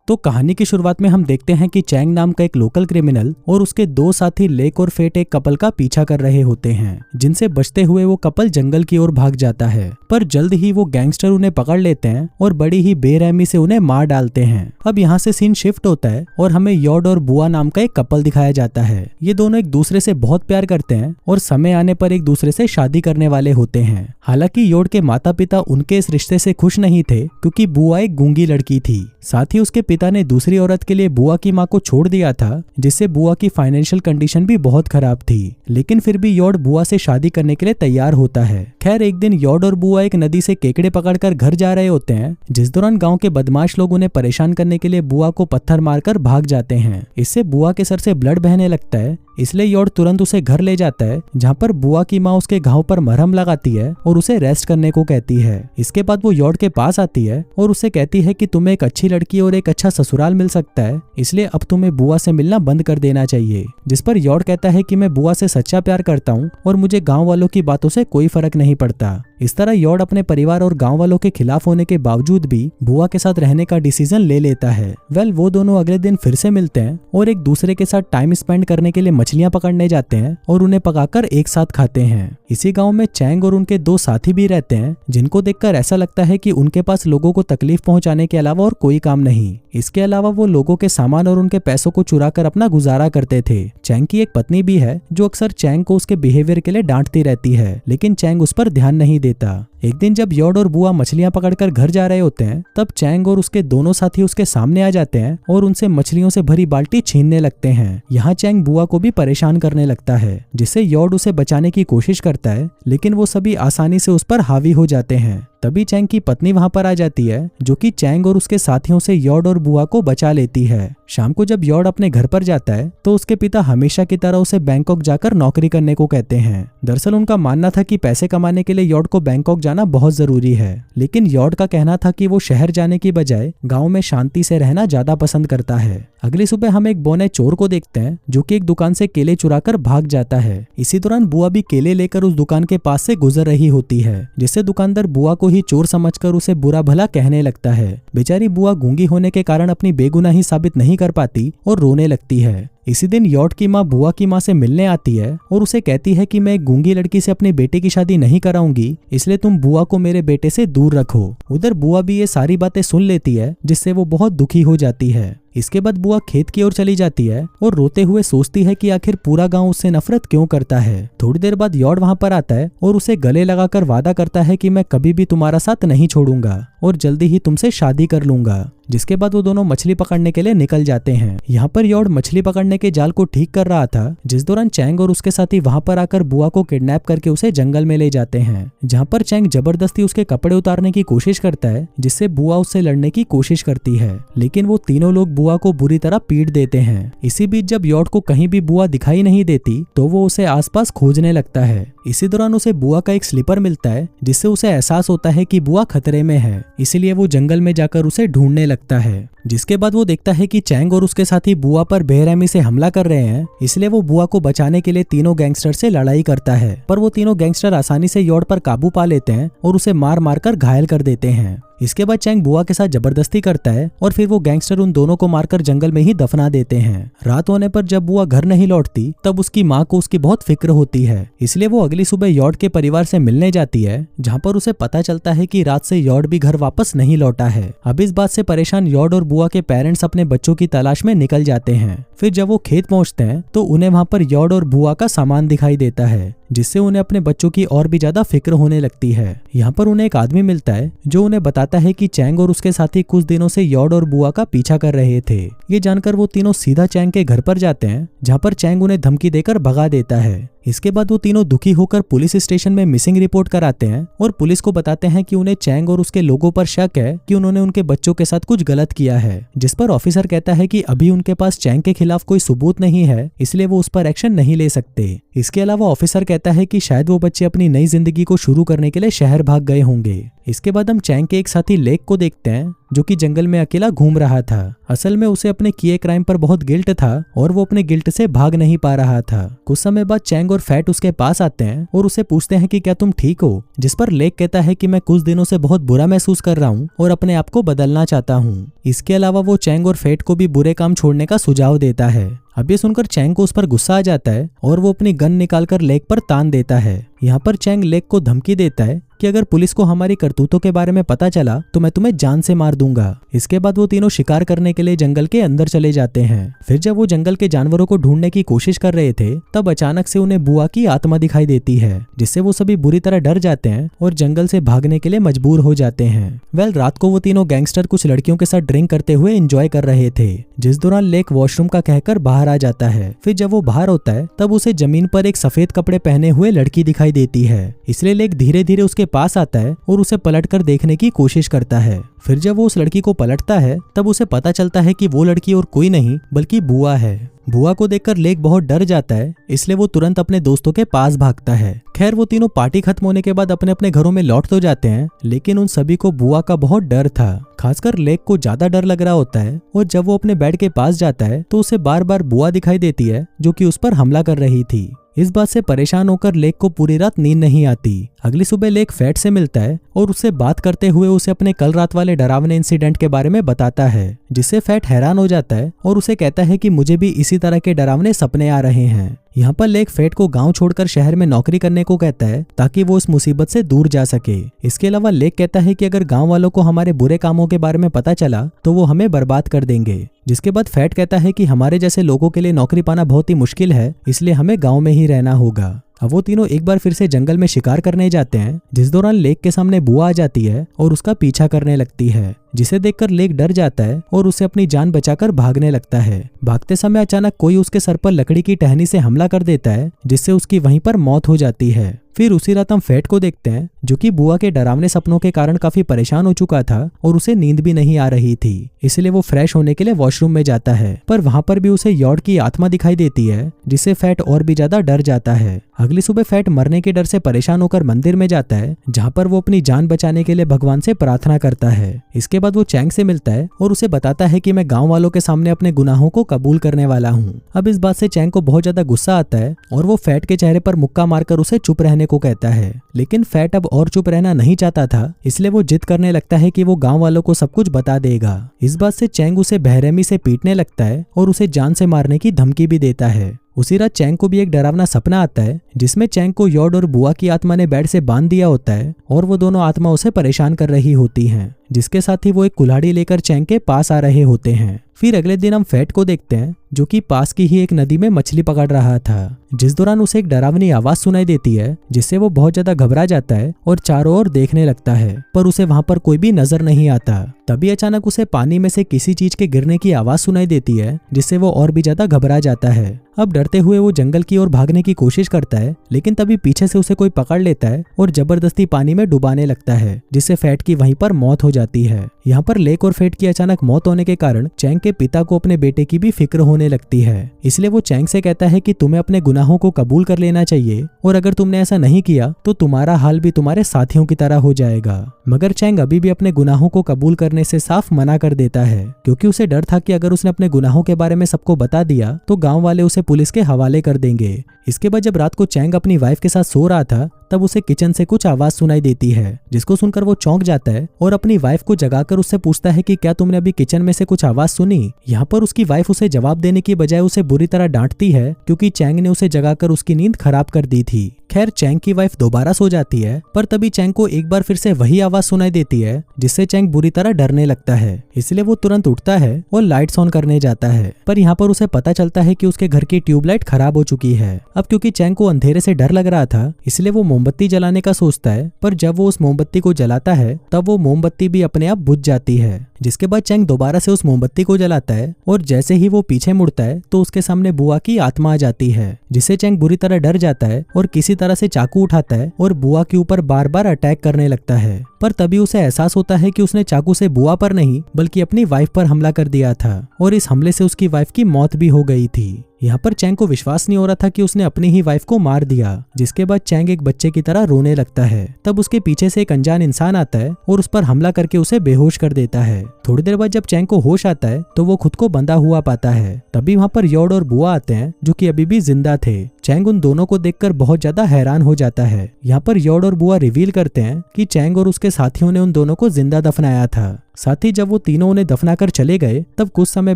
तो कहानी की शुरुआत में हम देखते हैं कि चैंग नाम का एक लोकल क्रिमिनल और उसके दो साथी लेक और फेट एक कपल का पीछा कर रहे होते हैं, जिनसे बचते हुए वो कपल जंगल की ओर भाग जाता है। पर जल्द ही वो गैंगस्टर उन्हें पकड़ लेते हैं और बड़ी ही बेरहमी से उन्हें मार डालते हैं। अब यहाँ से सीन शिफ्ट होता है और हमें यॉड और बुआ नाम का एक कपल दिखाया जाता है। ये दोनों एक दूसरे से बहुत प्यार करते हैं और समय आने पर एक दूसरे से शादी करने वाले होते हैं। हालांकि यॉड के माता पिता उनके इस रिश्ते से खुश नहीं थे, क्योंकि बुआ एक गूंगी लड़की थी। साथ ही उसके पिता ने दूसरी औरत के लिए बुआ की मां को छोड़ दिया था, जिससे बुआ की फाइनेंशियल कंडीशन भी बहुत खराब थी। लेकिन फिर भी यॉड बुआ से शादी करने के लिए तैयार होता है। खैर एक दिन यॉड और बुआ एक नदी से केकड़े पकड़कर घर जा रहे होते हैं, जिस दौरान गांव के बदमाश लोग उन्हें परेशान करने के लिए बुआ को पत्थर मारकर भाग जाते हैं। इससे बुआ के सर से ब्लड बहने लगता है, इसलिए यॉड तुरंत उसे घर ले जाता है, जहाँ पर बुआ की माँ उसके घाव पर मरहम लगाती है और उसे रेस्ट करने को कहती है। इसके बाद वो यॉड के पास आती है और उसे कहती है कि तुम्हें एक अच्छी लड़की और एक अच्छा ससुराल मिल सकता है, इसलिए अब तुम्हें बुआ से मिलना बंद कर देना चाहिए। जिस पर यॉड कहता है कि मैं बुआ से सच्चा प्यार करता हूँ और मुझे गाँव वालों की बातों से कोई फर्क नहीं पड़ता। इस तरह यॉड अपने परिवार और गाँव वालों के खिलाफ होने के बावजूद भी बुआ के साथ रहने का डिसीजन ले लेता है। वो दोनों अगले दिन फिर से मिलते हैं और एक दूसरे के साथ टाइम स्पेंड करने के लिए मछलियां पकड़ने जाते हैं और उन्हें पकाकर एक साथ खाते हैं। इसी गांव में चैंग और उनके दो साथी भी रहते हैं, जिनको देखकर ऐसा लगता है कि उनके पास लोगों को तकलीफ पहुंचाने के अलावा और कोई काम नहीं। इसके अलावा वो लोगों के सामान और उनके पैसों को चुरा कर अपना गुजारा करते थे। चैंग की एक पत्नी भी है, जो अक्सर चैंग को उसके बिहेवियर के लिए डांटती रहती है, लेकिन चैंग उस पर ध्यान नहीं देता। एक दिन जब यॉड और बुआ मछलियां पकड़कर घर जा रहे होते हैं, तब चैंग और उसके दोनों साथी उसके सामने आ जाते हैं और उनसे मछलियों से भरी बाल्टी छीनने लगते हैं। यहाँ चैंग बुआ को भी परेशान करने लगता है, जिससे यॉड उसे बचाने की कोशिश करता है, लेकिन वो सभी आसानी से उस पर हावी हो जाते हैं। तभी चैंग की पत्नी वहां पर आ जाती है, जो कि चैंग और उसके साथियों से यॉड और बुआ को बचा लेती है। शाम को जब यॉड अपने घर पर जाता है, तो उसके पिता हमेशा की तरह उसे बैंकॉक जाकर नौकरी करने को कहते हैं। दरअसल उनका मानना था कि पैसे कमाने के लिए यॉड को बैंकॉक जाना बहुत जरूरी है, लेकिन यॉड का कहना था कि वो शहर जाने की बजाय गाँव में शांति से रहना ज्यादा पसंद करता है। अगली सुबह हम एक बौने चोर को देखते हैं, जो कि एक दुकान से केले चुराकर भाग जाता है। इसी दौरान बुआ भी केले लेकर उस दुकान के पास से गुजर रही होती है, जिससे दुकानदार बुआ को ही चोर समझकर उसे बुरा भला कहने लगता है। बेचारी बुआ गूंगी होने के कारण अपनी बेगुनाही साबित नहीं कर पाती और रोने लगती है। इसी दिन यॉड की माँ बुआ की माँ से मिलने आती है और उसे कहती है कि मैं एक गूंगी लड़की से अपने बेटे की शादी नहीं कराऊंगी, इसलिए तुम बुआ को मेरे बेटे से दूर रखो। उधर बुआ भी ये सारी बातें सुन लेती है, जिससे वो बहुत दुखी हो जाती है। इसके बाद बुआ खेत की ओर चली जाती है और रोते हुए सोचती है कि आखिर पूरा गांव उससे नफरत क्यों करता है। थोड़ी देर बाद यॉड वहां पर आता है और उसे गले लगाकर वादा करता है कि मैं कभी भी तुम्हारा साथ नहीं छोड़ूंगा और जल्दी ही तुमसे शादी कर लूंगा। जिसके बाद वो दोनों मछली पकड़ने के लिए निकल जाते हैं। यहाँ पर यॉड मछली पकड़ने के जाल को ठीक कर रहा था, जिस दौरान चैंग और उसके साथी वहां पर आकर बुआ को किडनैप करके उसे जंगल में ले जाते हैं, जहाँ पर चैंग जबरदस्ती उसके कपड़े उतारने की कोशिश करता है, जिससे बुआ उससे लड़ने की कोशिश करती है, लेकिन वो तीनों लोग बुआ को बुरी तरह पीट देते हैं। इसी बीच जब यॉड को कहीं भी बुआ दिखाई नहीं देती, तो वो उसे आसपास खोजने लगता है। इसी दौरान उसे बुआ का एक स्लीपर मिलता है, जिससे उसे एहसास होता है कि बुआ खतरे में है, इसलिए वो जंगल में जाकर उसे ढूंढने लगता है। जिसके बाद वो देखता है कि चैंग और उसके साथी बुआ पर बेरहमी से हमला कर रहे हैं, इसलिए वो बुआ को बचाने के लिए तीनों गैंगस्टर से लड़ाई करता है। पर वो तीनों गैंगस्टर आसानी से यॉड पर काबू पा लेते हैं और उसे मार मार कर घायल कर देते हैं। इसके बाद चैंग बुआ के साथ जबरदस्ती करता है और फिर वो गैंगस्टर उन दोनों को मारकर जंगल में ही दफना देते हैं। रात होने पर जब बुआ घर नहीं लौटती, तब उसकी माँ को उसकी बहुत फिक्र होती है, इसलिए वो अगली सुबह यॉड के परिवार से मिलने जाती है, जहाँ पर उसे पता चलता है कि रात से यॉड भी घर वापस नहीं लौटा है। अब इस बात से परेशान यॉड और बुआ के पेरेंट्स अपने बच्चों की तलाश में निकल जाते हैं। फिर जब वो खेत पहुंचते हैं, तो उन्हें वहां पर यॉड और बुआ का सामान दिखाई देता है, जिससे उन्हें अपने बच्चों की और भी ज्यादा फिक्र होने लगती है। यहाँ पर उन्हें एक आदमी मिलता है, जो उन्हें बताता है कि चैंग और उसके साथी कुछ दिनों से यॉड और बुआ का पीछा कर रहे थे। ये जानकर वो तीनों सीधा चैंग के घर पर जाते हैं, जहाँ पर चैंग उन्हें धमकी देकर भगा देता है। इसके बाद वो तीनों दुखी होकर पुलिस स्टेशन में मिसिंग रिपोर्ट कराते हैं और पुलिस को बताते हैं कि उन्हें चैंग और उसके लोगों पर शक है कि उन्होंने उनके बच्चों के साथ कुछ गलत किया है। जिस पर ऑफिसर कहता है कि अभी उनके पास चैंग के खिलाफ कोई सबूत नहीं है, इसलिए वो उस पर एक्शन नहीं ले सकते। इसके अलावा ऑफिसर कहता कहता है कि शायद वो बच्चे अपनी नई जिंदगी को शुरू करने के लिए शहर भाग गए होंगे। इसके बाद हम चैंग के एक साथी लेक को देखते हैं जो कि जंगल में अकेला घूम रहा था। असल में उसे अपने किए क्राइम पर बहुत गिल्ट था और वो अपने गिल्ट से भाग नहीं पा रहा था। कुछ समय बाद चैंग और फैट उसके पास आते हैं और उसे पूछते हैं कि क्या तुम ठीक हो, जिस पर लेक कहता है कि मैं कुछ दिनों से बहुत बुरा महसूस कर रहा हूँ और अपने आप को बदलना चाहता हूँ। इसके अलावा वो चैंग और फैट को भी बुरे काम छोड़ने का सुझाव देता है। अब ये सुनकर चैंग को उस पर गुस्सा आ जाता है और वो अपनी गन निकालकर लेक पर तान देता है। यहाँ पर चैंग लेक को धमकी देता है कि अगर पुलिस को हमारी करतूतों के बारे में पता चला तो मैं तुम्हें जान से मार दूंगा। इसके बाद वो तीनों शिकार करने के लिए जंगल के अंदर चले जाते हैं। फिर जब वो जंगल के जानवरों को ढूंढने की कोशिश कर रहे थे तब अचानक से उन्हें बुआ की आत्मा दिखाई देती है, जिससे वो सभी बुरी तरह डर जाते हैं और जंगल से भागने के लिए मजबूर हो जाते हैं। रात को वो तीनों गैंगस्टर कुछ लड़कियों के साथ ड्रिंक करते हुए एंजॉय कर रहे थे, जिस दौरान लेक वॉशरूम का कहकर बाहर आ जाता है। फिर जब वो बाहर होता है तब उसे जमीन पर एक सफेद कपड़े पहने हुए लड़की दिखाई देती है, इसलिए लेक धीरे धीरे उसके पास आता है और उसे पलटकर देखने की कोशिश करता है। फिर जब वो उस लड़की को पलटता है तब उसे पता चलता है कि वो लड़की और कोई नहीं बल्कि बुआ है। बुआ को देखकर लेक बहुत डर जाता है, इसलिए वो तुरंत अपने दोस्तों के पास भागता है। खैर वो तीनों पार्टी खत्म होने के बाद अपने अपने घरों में लौट तो जाते हैं, लेकिन उन सभी को बुआ का बहुत डर था। खासकर लेक को ज्यादा डर लग रहा होता है और जब वो अपने बेड के पास जाता है तो उसे बार बार बुआ दिखाई देती है जो कि उस पर हमला कर रही थी। इस बात से परेशान होकर लेक को पूरी रात नींद नहीं आती। अगली सुबह लेक फैट से मिलता है और उससे बात करते हुए उसे अपने कल रात वाले डरावने इंसिडेंट के बारे में बताता है, जिससे फैट हैरान हो जाता है और उसे कहता है कि मुझे भी इसी तरह के डरावने सपने आ रहे हैं। यहाँ पर लेक फैट को गांव छोड़कर शहर में नौकरी करने को कहता है ताकि वो इस मुसीबत से दूर जा सके। इसके अलावा लेक कहता है कि अगर गांव वालों को हमारे बुरे कामों के बारे में पता चला तो वो हमें बर्बाद कर देंगे। जिसके बाद फैट कहता है कि हमारे जैसे लोगों के लिए नौकरी पाना बहुत ही मुश्किल है, इसलिए हमें गाँव में ही रहना होगा। अब वो तीनों एक बार फिर से जंगल में शिकार करने जाते हैं, जिस दौरान लेक के सामने बुआ आ जाती है और उसका पीछा करने लगती है, जिसे देखकर लेक डर जाता है और उसे अपनी जान बचाकर भागने लगता है। भागते समय अचानक कोई उसके सर पर लकड़ी की टहनी से हमला कर देता है, जिससे उसकी वहीं पर मौत हो जाती है। फिर उसी रात हम फैट को देखते हैं जो कि बुआ के डरावने सपनों के कारण काफी परेशान हो चुका था और उसे नींद भी नहीं आ रही थी, इसलिए वो फ्रेश होने के लिए वॉशरूम में जाता है, पर वहां पर भी उसे यॉर्ड की आत्मा दिखाई देती है, जिससे फैट और भी ज्यादा डर जाता है। अगली सुबह फैट मरने के डर से परेशान होकर मंदिर में जाता है, जहाँ पर वो अपनी जान बचाने के लिए भगवान से प्रार्थना करता है। इसके बाद वो चैंग से मिलता है और उसे बताता है कि मैं गाँव वालों के सामने अपने गुनाहों को कबूल करने वाला हूँ। अब इस बात से चैंग को बहुत ज्यादा गुस्सा आता है और वो फैट के चेहरे पर मुक्का मारकर उसे चुप रहने को कहता है, लेकिन फैट अब और चुप रहना नहीं चाहता था, इसलिए वो जिद करने लगता है कि वो गांव वालों को सब कुछ बता देगा। इस बात से चैंग उसे बेरहमी से पीटने लगता है और उसे जान से मारने की धमकी भी देता है। उसी रात चैंग को भी एक डरावना सपना आता है, जिसमें चैंग को यॉर्ड और बुआ की आत्मा ने बेड से बांध दिया होता है और वो दोनों आत्मा उसे परेशान कर रही होती हैं, जिसके साथ ही वो एक कुल्हाड़ी लेकर चैंग के पास आ रहे होते हैं। फिर अगले दिन हम फैट को देखते हैं जो कि पास की ही एक नदी में मछली पकड़ रहा था, जिस दौरान उसे एक डरावनी आवाज सुनाई देती है, जिससे वो बहुत ज्यादा घबरा जाता है और चारों ओर देखने लगता है, पर उसे वहां पर कोई भी नजर नहीं आता। तभी अचानक उसे पानी में से किसी चीज के गिरने की आवाज सुनाई देती है, जिससे वो और भी ज्यादा घबरा जाता है। अब डरते हुए वो जंगल की ओर भागने की कोशिश करता है, लेकिन तभी पीछे से उसे कोई पकड़ लेता है और जबरदस्ती पानी में डुबाने लगता है, जिससे फैट की वहीं पर मौत हो जाती है। यहाँ पर लेक और फैट की अचानक मौत होने के कारण चैंग के पिता को अपने बेटे की भी फिक्र होने लगती है, इसलिए वो चैंग से कहता है कि तुम्हें अपने गुनाहों को कबूल कर लेना चाहिए और अगर तुमने ऐसा नहीं किया तो तुम्हारा हाल भी तुम्हारे साथियों की तरह हो जाएगा। मगर चैंग अभी भी अपने गुनाहों को कबूल करने से साफ मना कर देता है, क्योंकि उसे डर था कि अगर उसने अपने गुनाहों के बारे में सबको बता दिया तो गाँव वाले उसे पुलिस के हवाले कर देंगे। इसके बाद जब रात को चैंग अपनी वाइफ के साथ सो रहा था तब उसे किचन से कुछ आवाज सुनाई देती है, जिसको सुनकर वो चौंक जाता है और अपनी वाइफ को जगाकर उससे पूछता है कि क्या तुमने अभी किचन में से कुछ आवाज सुनी। यहाँ पर उसकी वाइफ उसे जवाब देने की बजाय उसे बुरी तरह डांटती है, क्योंकि चैंग ने उसे जगाकर उसकी नींद खराब कर दी थी। खैर चैंग की वाइफ दोबारा सो जाती है, पर तभी चैंग को एक बार फिर से वही आवाज सुनाई देती है, जिससे चैंग बुरी तरह डरने लगता है। इसलिए वो तुरंत उठता है और लाइट्स ऑन करने जाता है, पर यहाँ पर उसे पता चलता है कि उसके घर की ट्यूबलाइट खराब हो चुकी है। अब क्योंकि चैंग को अंधेरे से डर लग रहा था, इसलिए वो मोमबत्ती जलाने का सोचता है, पर जब वो उस मोमबत्ती को जलाता है तब वो मोमबत्ती भी अपने आप बुझ जाती है। जिसके बाद चैंग दोबारा से उस मोमबत्ती को जलाता है और जैसे ही वो पीछे मुड़ता है तो उसके सामने बुआ की आत्मा आ जाती है, जिससे चैंग बुरी तरह डर जाता है और किसी तरह से चाकू उठाता है और बुआ के ऊपर बार बार अटैक करने लगता है। पर तभी उसे एहसास होता है कि उसने चाकू से बुआ पर नहीं बल्कि अपनी वाइफ पर हमला कर दिया था और इस हमले से उसकी वाइफ की मौत भी हो गई थी। यहाँ पर चैंग को विश्वास नहीं हो रहा था कि उसने अपनी ही वाइफ को मार दिया, जिसके बाद चैंग एक बच्चे की तरह रोने लगता है। तब उसके पीछे से एक अनजान इंसान आता है और उस पर हमला करके उसे बेहोश कर देता है। थोड़ी देर बाद जब चैंग को होश आता है तो वो खुद को बंधा हुआ पाता है। तभी वहाँ पर योड और बुआ आते हैं जो कि अभी भी जिंदा थे। चैंग उन दोनों को देखकर बहुत ज्यादा हैरान हो जाता है। यहाँ पर योड और बुआ रिवील करते हैं कि चैंग और उसके साथियों ने उन दोनों को जिंदा दफनाया था। साथ ही जब वो तीनों उन्हें दफनाकर चले गए तब कुछ समय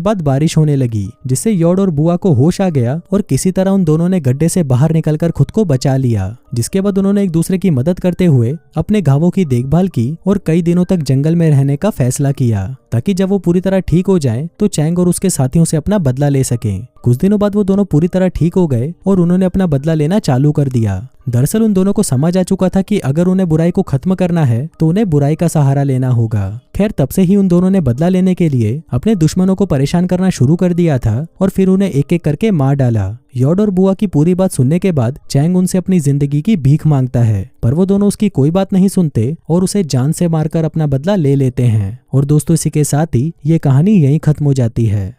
बाद बारिश होने लगी, जिससे योड और बुआ को होश आ गया और किसी तरह उन दोनों ने गड्ढे से बाहर निकलकर खुद को बचा लिया। जिसके बाद उन्होंने एक दूसरे की मदद करते हुए अपने घावों की देखभाल की और कई दिनों तक जंगल में रहने का फैसला किया, ताकि जब वो पूरी तरह ठीक हो जाएं तो चैंग और उसके साथियों से अपना बदला ले सकें। कुछ दिनों बाद वो दोनों पूरी तरह ठीक हो गए और उन्होंने अपना बदला लेना चालू कर दिया। दरअसल उन दोनों को समझ आ चुका था कि अगर उन्हें बुराई को खत्म करना है तो उन्हें बुराई का सहारा लेना होगा। खैर, तब से ही उन दोनों ने बदला लेने के लिए अपने दुश्मनों को परेशान करना शुरू कर दिया था और फिर उन्हें एक एक करके मार डाला। योड और बुआ की पूरी बात सुनने के बाद चैंग उनसे अपनी जिंदगी की भीख मांगता है, पर वो दोनों उसकी कोई बात नहीं सुनते और उसे जान से मारकर अपना बदला ले लेते हैं। और दोस्तों, इसी के साथ ही ये कहानी यहीं खत्म हो जाती है।